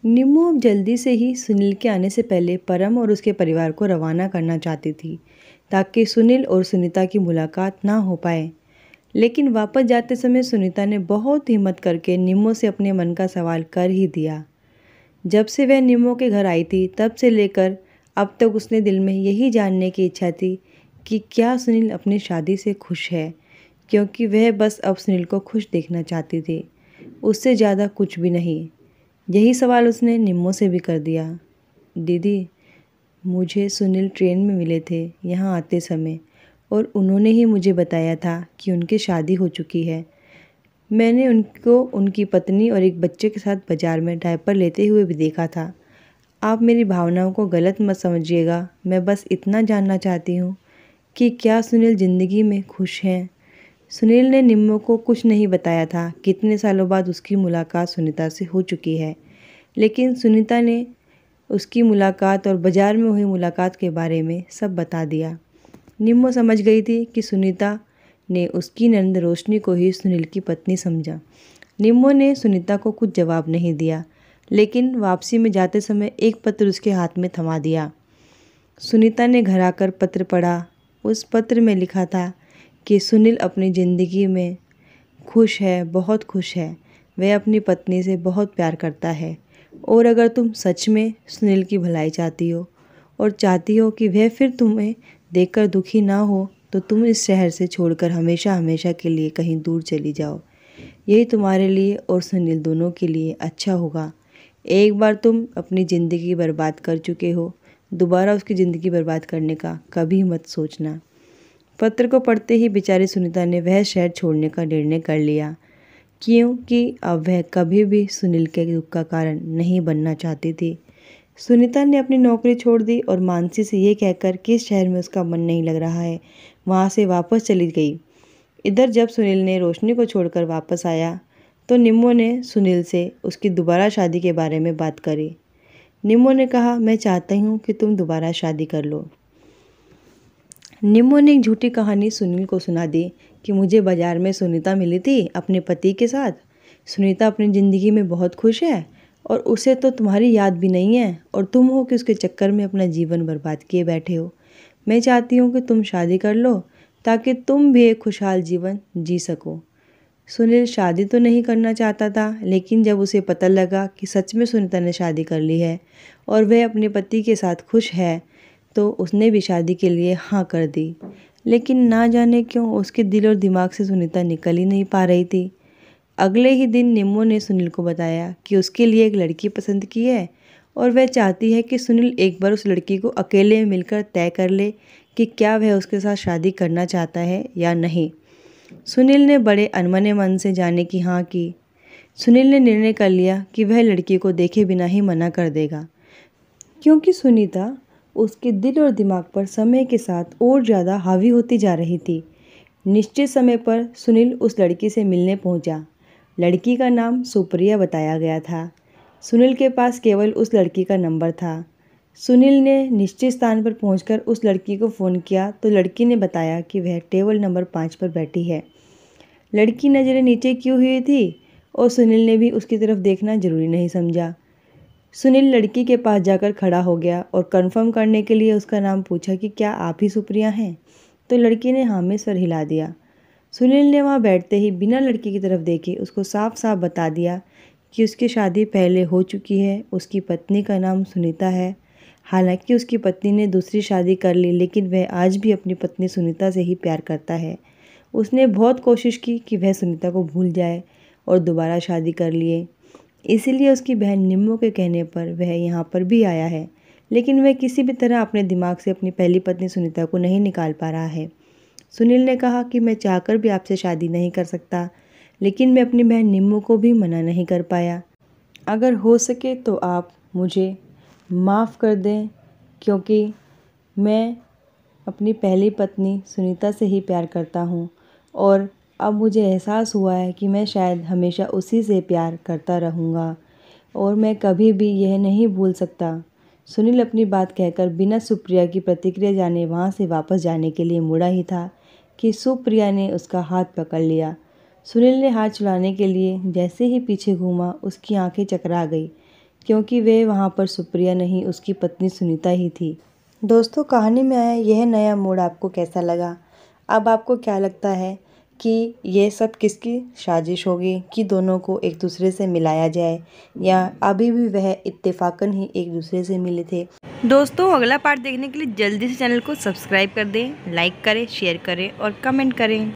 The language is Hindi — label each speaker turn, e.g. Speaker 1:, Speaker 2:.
Speaker 1: निम्मू अब जल्दी से ही सुनील के आने से पहले परम और उसके परिवार को रवाना करना चाहती थी ताकि सुनील और सुनीता की मुलाकात ना हो पाए। लेकिन वापस जाते समय सुनीता ने बहुत हिम्मत करके निम्मू से अपने मन का सवाल कर ही दिया। जब से वह निम्मू के घर आई थी तब से लेकर अब तक उसने दिल में यही जानने की इच्छा थी कि क्या सुनील अपनी शादी से खुश है, क्योंकि वह बस अब सुनील को खुश देखना चाहती थी, उससे ज़्यादा कुछ भी नहीं। यही सवाल उसने निम्मू से भी कर दिया। दीदी, मुझे सुनील ट्रेन में मिले थे यहाँ आते समय और उन्होंने ही मुझे बताया था कि उनकी शादी हो चुकी है। मैंने उनको उनकी पत्नी और एक बच्चे के साथ बाज़ार में डायपर लेते हुए भी देखा था। आप मेरी भावनाओं को गलत मत समझिएगा, मैं बस इतना जानना चाहती हूँ कि क्या सुनील ज़िंदगी में खुश हैं। सुनील ने निम्मू को कुछ नहीं बताया था। कितने सालों बाद उसकी मुलाकात सुनीता से हो चुकी है, लेकिन सुनीता ने उसकी मुलाकात और बाज़ार में हुई मुलाकात के बारे में सब बता दिया। निम्मू समझ गई थी कि सुनीता ने उसकी नंद रोशनी को ही सुनील की पत्नी समझा। निम्मू ने सुनीता को कुछ जवाब नहीं दिया, लेकिन वापसी में जाते समय एक पत्र उसके हाथ में थमा दिया। सुनीता ने घर आकर पत्र पढ़ा। उस पत्र में लिखा था कि सुनील अपनी ज़िंदगी में खुश है, बहुत खुश है। वह अपनी पत्नी से बहुत प्यार करता है और अगर तुम सच में सुनील की भलाई चाहती हो और चाहती हो कि वह फिर तुम्हें देखकर दुखी ना हो, तो तुम इस शहर से छोड़कर हमेशा हमेशा के लिए कहीं दूर चली जाओ। यही तुम्हारे लिए और सुनील दोनों के लिए अच्छा होगा। एक बार तुम अपनी ज़िंदगी बर्बाद कर चुके हो, दोबारा उसकी ज़िंदगी बर्बाद करने का कभी मत सोचना। पत्र को पढ़ते ही बेचारी सुनीता ने वह शहर छोड़ने का निर्णय कर लिया, क्योंकि अब वह कभी भी सुनील के दुख का कारण नहीं बनना चाहती थी। सुनीता ने अपनी नौकरी छोड़ दी और मानसी से ये कहकर कि इस शहर में उसका मन नहीं लग रहा है, वहाँ से वापस चली गई। इधर जब सुनील ने रोशनी को छोड़कर वापस आया तो निम्मू ने सुनील से उसकी दोबारा शादी के बारे में बात करी। निम्मू ने कहा, मैं चाहता हूँ कि तुम दोबारा शादी कर लो। निम्मू ने एक झूठी कहानी सुनील को सुना दी कि मुझे बाजार में सुनीता मिली थी अपने पति के साथ। सुनीता अपनी ज़िंदगी में बहुत खुश है और उसे तो तुम्हारी याद भी नहीं है और तुम हो कि उसके चक्कर में अपना जीवन बर्बाद किए बैठे हो। मैं चाहती हूँ कि तुम शादी कर लो ताकि तुम भी एक खुशहाल जीवन जी सको। सुनील शादी तो नहीं करना चाहता था, लेकिन जब उसे पता लगा कि सच में सुनीता ने शादी कर ली है और वह अपने पति के साथ खुश है, तो उसने भी शादी के लिए हाँ कर दी। लेकिन ना जाने क्यों उसके दिल और दिमाग से सुनीता निकल ही नहीं पा रही थी। अगले ही दिन निम्मू ने सुनील को बताया कि उसके लिए एक लड़की पसंद की है और वह चाहती है कि सुनील एक बार उस लड़की को अकेले में मिलकर तय कर ले कि क्या वह उसके साथ शादी करना चाहता है या नहीं। सुनील ने बड़े अनमने मन से जाने की हाँ की। सुनील ने निर्णय कर लिया कि वह लड़की को देखे बिना ही मना कर देगा, क्योंकि सुनीता उसके दिल और दिमाग पर समय के साथ और ज़्यादा हावी होती जा रही थी। निश्चित समय पर सुनील उस लड़की से मिलने पहुंचा। लड़की का नाम सुप्रिया बताया गया था। सुनील के पास केवल उस लड़की का नंबर था। सुनील ने निश्चित स्थान पर पहुंचकर उस लड़की को फ़ोन किया तो लड़की ने बताया कि वह टेबल नंबर 5 पर बैठी है। लड़की नज़रें नीचे की हुई थी और सुनील ने भी उसकी तरफ देखना जरूरी नहीं समझा। सुनील लड़की के पास जाकर खड़ा हो गया और कंफर्म करने के लिए उसका नाम पूछा कि क्या आप ही सुप्रिया हैं। तो लड़की ने हाँ में सर हिला दिया। सुनील ने वहाँ बैठते ही बिना लड़की की तरफ देखे उसको साफ साफ बता दिया कि उसकी शादी पहले हो चुकी है। उसकी पत्नी का नाम सुनीता है। हालांकि उसकी पत्नी ने दूसरी शादी कर ली, लेकिन वह आज भी अपनी पत्नी सुनीता से ही प्यार करता है। उसने बहुत कोशिश की कि वह सुनीता को भूल जाए और दोबारा शादी कर लिए, इसीलिए उसकी बहन निम्मू के कहने पर वह यहाँ पर भी आया है, लेकिन वह किसी भी तरह अपने दिमाग से अपनी पहली पत्नी सुनीता को नहीं निकाल पा रहा है। सुनील ने कहा कि मैं चाहकर भी आपसे शादी नहीं कर सकता, लेकिन मैं अपनी बहन निम्मू को भी मना नहीं कर पाया। अगर हो सके तो आप मुझे माफ़ कर दें, क्योंकि मैं अपनी पहली पत्नी सुनीता से ही प्यार करता हूँ और अब मुझे एहसास हुआ है कि मैं शायद हमेशा उसी से प्यार करता रहूँगा और मैं कभी भी यह नहीं भूल सकता। सुनील अपनी बात कहकर बिना सुप्रिया की प्रतिक्रिया जाने वहाँ से वापस जाने के लिए मुड़ा ही था कि सुप्रिया ने उसका हाथ पकड़ लिया। सुनील ने हाथ छुड़ाने के लिए जैसे ही पीछे घूमा, उसकी आंखें चकरा गई। क्योंकि वे वहाँ पर सुप्रिया नहीं, उसकी पत्नी सुनीता ही थी। दोस्तों, कहानी में आया यह नया मोड़ आपको कैसा लगा? अब आपको क्या लगता है कि ये सब किसकी साजिश होगी कि दोनों को एक दूसरे से मिलाया जाए, या अभी भी वह इत्तेफाकन ही एक दूसरे से मिले थे? दोस्तों, अगला पार्ट देखने के लिए जल्दी से चैनल को सब्सक्राइब कर दें, लाइक करें, शेयर करें और कमेंट करें।